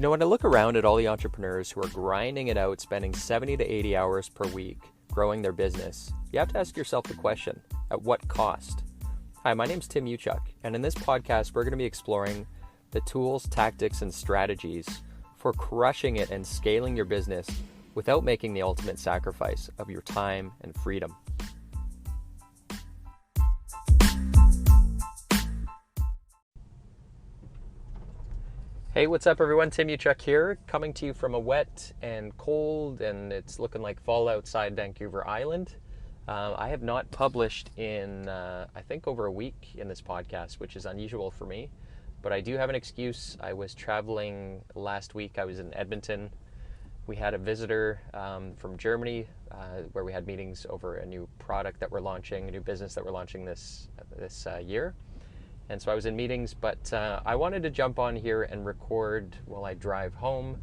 You know, when I look around at all the entrepreneurs who are grinding it out, spending 70 to 80 hours per week growing their business, you have to ask yourself the question, at what cost? Hi, my name's Tim Uchuk, and in this podcast, we're going to be exploring the tools, tactics, and strategies for crushing it and scaling your business without making the ultimate sacrifice of your time and freedom. Hey, what's up everyone? Tim Uchuk here, coming to you from a wet and cold, and it's looking like fall outside Vancouver Island. I have not published in, I think, over a week in this podcast, which is unusual for me. But I do have an excuse. I was traveling last week. I was in Edmonton. We had a visitor from Germany where we had meetings over a new product that we're launching, a new business that we're launching this year. And so I was in meetings, but I wanted to jump on here and record while I drive home.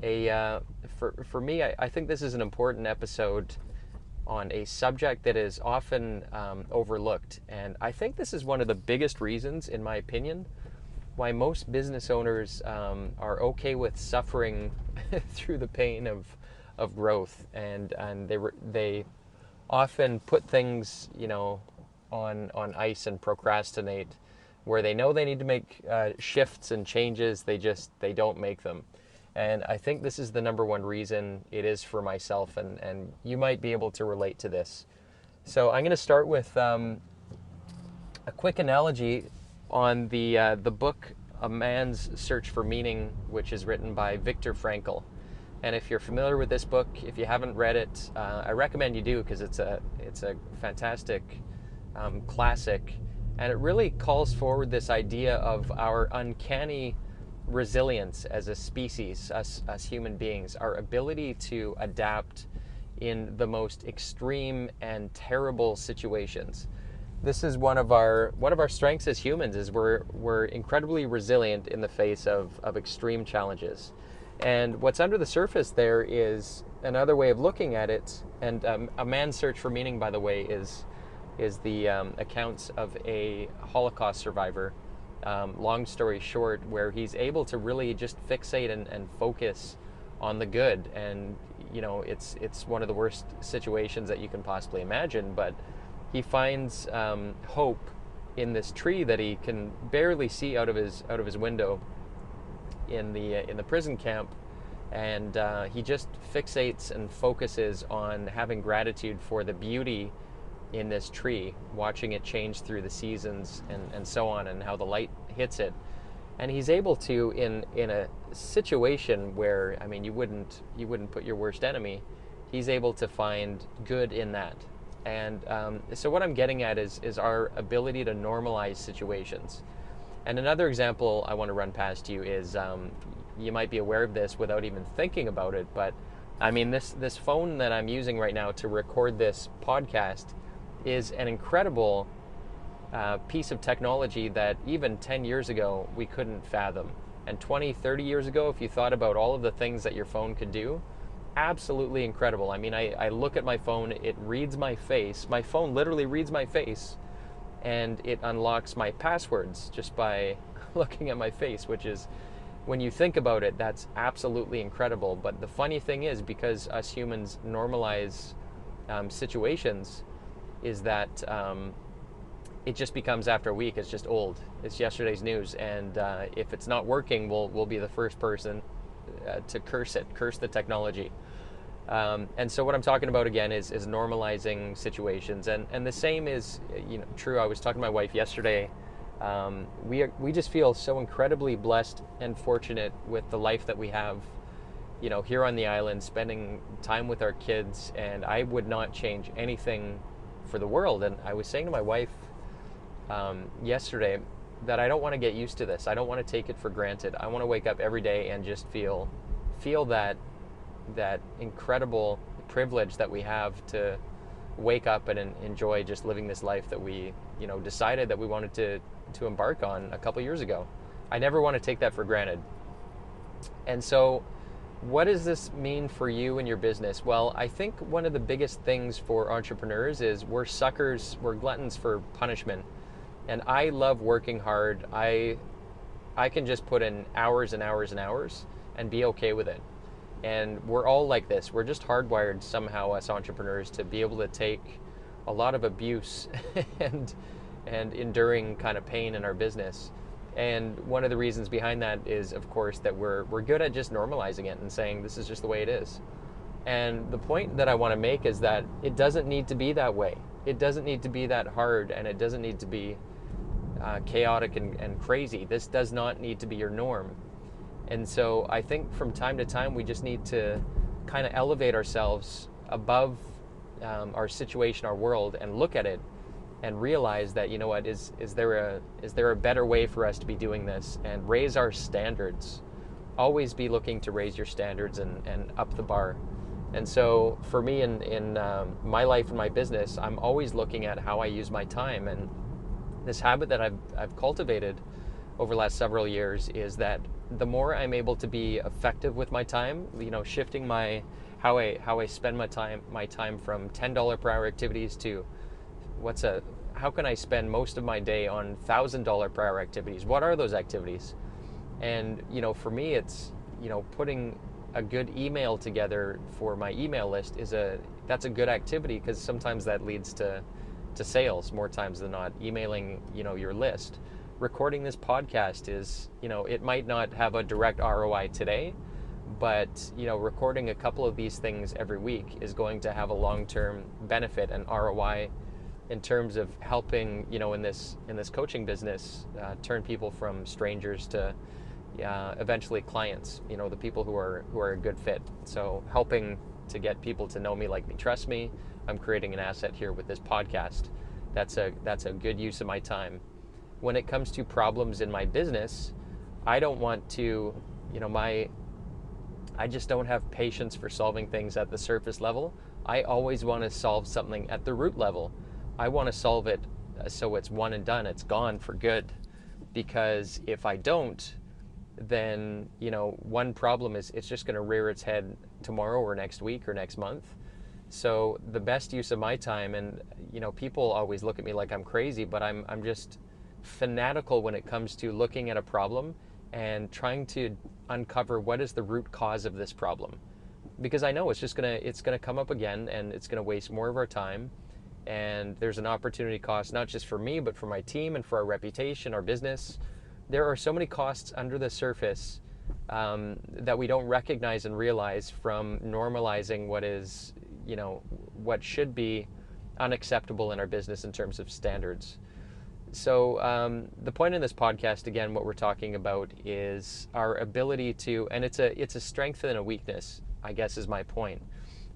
For me, I think this is an important episode on a subject that is often overlooked. And I think this is one of the biggest reasons, in my opinion, why most business owners are okay with suffering through the pain of growth. And they often put things, on ice and procrastinate, where they know they need to make shifts and changes, they don't make them. And I think this is the number one reason it is for myself, and you might be able to relate to this. So I'm going to start with a quick analogy on the book A Man's Search for Meaning, which is written by Viktor Frankl. And if you're familiar with this book, if you haven't read it, I recommend you do, because it's a fantastic classic. And it really calls forward this idea of our uncanny resilience as a species, us human beings, our ability to adapt in the most extreme and terrible situations. This is one of our strengths as humans, is we're incredibly resilient in the face of extreme challenges. And what's under the surface there is another way of looking at it. And A Man's Search for Meaning, by the way, is the accounts of a Holocaust survivor, long story short, where he's able to really just fixate and focus on the good. And it's one of the worst situations that you can possibly imagine, but he finds hope in this tree that he can barely see out of his window in the prison camp. And he just fixates and focuses on having gratitude for the beauty in this tree, watching it change through the seasons and so on, and how the light hits it. And he's able to, in a situation where, you wouldn't put your worst enemy, he's able to find good in that. And so what I'm getting at is our ability to normalize situations. And another example I want to run past you is, you might be aware of this without even thinking about it, but this phone that I'm using right now to record this podcast is an incredible piece of technology that even 10 years ago we couldn't fathom. And 20, 30 years ago, if you thought about all of the things that your phone could do, absolutely incredible. I look at my phone, it reads my face. My phone literally reads my face, and it unlocks my passwords just by looking at my face, which is, when you think about it, that's absolutely incredible. But the funny thing is, because us humans normalize situations, is that it just becomes, after a week, it's just old. It's yesterday's news. And if it's not working, we'll be the first person to curse the technology. And so what I'm talking about again is normalizing situations. And the same is true. I was talking to my wife yesterday. We just feel so incredibly blessed and fortunate with the life that we have, here on the island, spending time with our kids. And I would not change anything for the world. And I was saying to my wife yesterday that I don't want to get used to this. I don't want to take it for granted. I want to wake up every day and just feel that incredible privilege that we have to wake up and enjoy just living this life that we decided that we wanted to embark on a couple years ago. I never want to take that for granted. And so what does this mean for you and your business? Well, I think one of the biggest things for entrepreneurs is we're gluttons for punishment. And I love working hard. I can just put in hours and hours and hours and be okay with it. And we're all like this. We're just hardwired somehow as entrepreneurs to be able to take a lot of abuse and enduring kind of pain in our business. And one of the reasons behind that is, of course, that we're good at just normalizing it and saying this is just the way it is. And the point that I want to make is that it doesn't need to be that way. It doesn't need to be that hard, and it doesn't need to be chaotic and crazy. This does not need to be your norm. And so I think from time to time we just need to kind of elevate ourselves above our situation, our world, and look at it and realize that, you know what, is there a better way for us to be doing this, and raise our standards. Always be looking to raise your standards and up the bar. And so for me in my life and my business, I'm always looking at how I use my time. And this habit that I've cultivated over the last several years is that the more I'm able to be effective with my time, you know, shifting how I spend my time from $10 per hour activities to how can I spend most of my day on $1,000 per hour activities? What are those activities? And, you know, for me, it's, you know, putting a good email together for my email list that's a good activity, because sometimes that leads to sales more times than not. Emailing, you know, your list. Recording this podcast is, you know, it might not have a direct ROI today, but, you know, recording a couple of these things every week is going to have a long-term benefit and ROI in terms of helping, you know, in this coaching business, turn people from strangers to eventually clients, you know, the people who are a good fit. So helping to get people to know me, like me, trust me. I'm creating an asset here with this podcast. That's a good use of my time. When it comes to problems in my business, I don't want to, you know, I just don't have patience for solving things at the surface level. I always want to solve something at the root level. I want to solve it so it's one and done, it's gone for good. Because if I don't, then, you know, one problem it's just going to rear its head tomorrow or next week or next month. So the best use of my time, and, you know, people always look at me like I'm crazy, but I'm just fanatical when it comes to looking at a problem and trying to uncover what is the root cause of this problem. Because I know it's gonna come up again, and it's gonna waste more of our time. And there's an opportunity cost, not just for me, but for my team and for our reputation, our business. There are so many costs under the surface that we don't recognize and realize from normalizing what is, you know, what should be unacceptable in our business in terms of standards. So the point in this podcast, again, what we're talking about is our ability to, and it's a strength and a weakness, I guess is my point,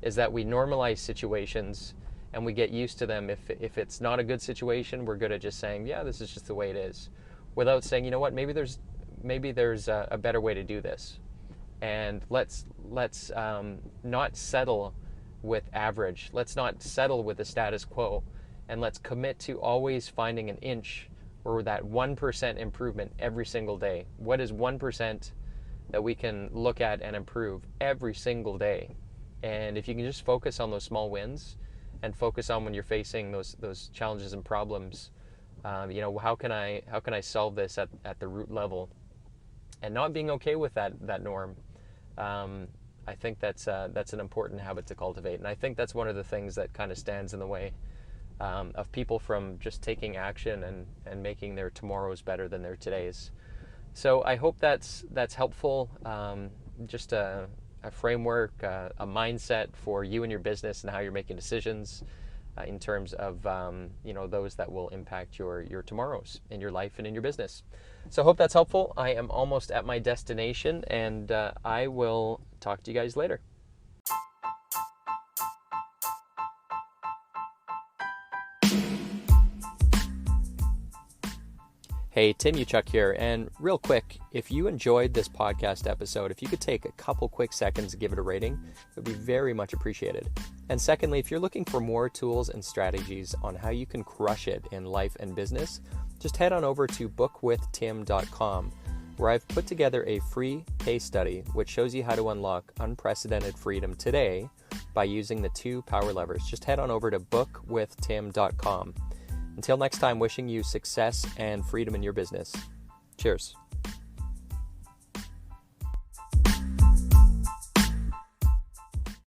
is that we normalize situations and we get used to them. If it's not a good situation, we're good at just saying, yeah, this is just the way it is, without saying, you know what, maybe there's a better way to do this. And let's not settle with average. Let's not settle with the status quo. And let's commit to always finding an inch or that 1% improvement every single day. What is 1% that we can look at and improve every single day? And if you can just focus on those small wins and focus on when you're facing those challenges and problems, you know, how can I solve this at the root level, and not being okay with that norm. I think that's an important habit to cultivate, and I think that's one of the things that kind of stands in the way of people from just taking action and making their tomorrows better than their todays. So I hope that's helpful. Just a framework, a mindset for you and your business and how you're making decisions in terms of you know, those that will impact your tomorrows in your life and in your business. So I hope that's helpful. I am almost at my destination, and I will talk to you guys later. Hey, Tim Uchuk here, and real quick, if you enjoyed this podcast episode, if you could take a couple quick seconds to give it a rating, it would be very much appreciated. And secondly, if you're looking for more tools and strategies on how you can crush it in life and business, just head on over to bookwithtim.com, where I've put together a free case study which shows you how to unlock unprecedented freedom today by using the 2 power levers. Just head on over to bookwithtim.com. Until next time, wishing you success and freedom in your business. Cheers.